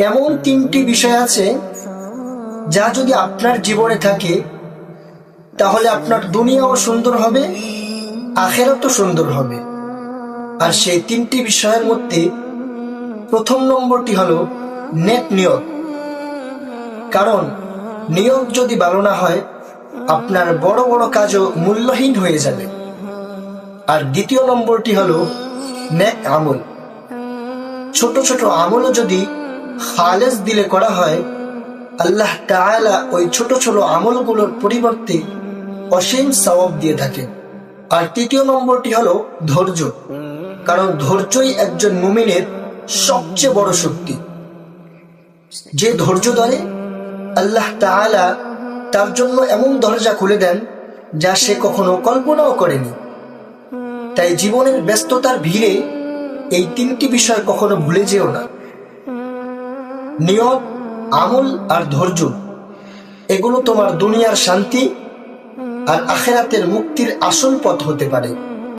এমন তিনটি বিষয় আছে যা যদি আপনার জীবনে থাকে তাহলে আপনার দুনিয়াও সুন্দর হবে, আখিরাতও সুন্দর হবে। আর সেই তিনটি বিষয়ের মধ্যে প্রথম নম্বরটি হলো নেক নিয়ত। কারণ নিয়ত যদি ভালো না হয় আপনার বড় বড় কাজও মূল্যহীন হয়ে যাবে। আর দ্বিতীয় নম্বরটি হলো নেক আমল। ছোট ছোট আমলও যদি খালেস দিলে করা হয়, আল্লাহ তাআলা ওই ছোট ছোট আমলগুলোর পরিবর্তে অসীম সওয়াব দিয়ে থাকেন। আর তৃতীয় নম্বরটি হলো ধৈর্য। কারণ ধৈর্যই একজন মুমিনের সবচেয়ে বড় শক্তি। যে ধৈর্য ধরে আল্লাহ তাআলা তার জন্য এমন দরজা খুলে দেন যা সে কখনো কল্পনাও করেনি। তাই জীবনের ব্যস্ততার ভিড়ে এই তিনটি বিষয় কখনো ভুলে যেও না। নিয়ত, আমল আর ধৈর্য, এগুলো তোমার দুনিয়ার শান্তি আর আখিরাতের মুক্তির আসল পথ হতে পারে।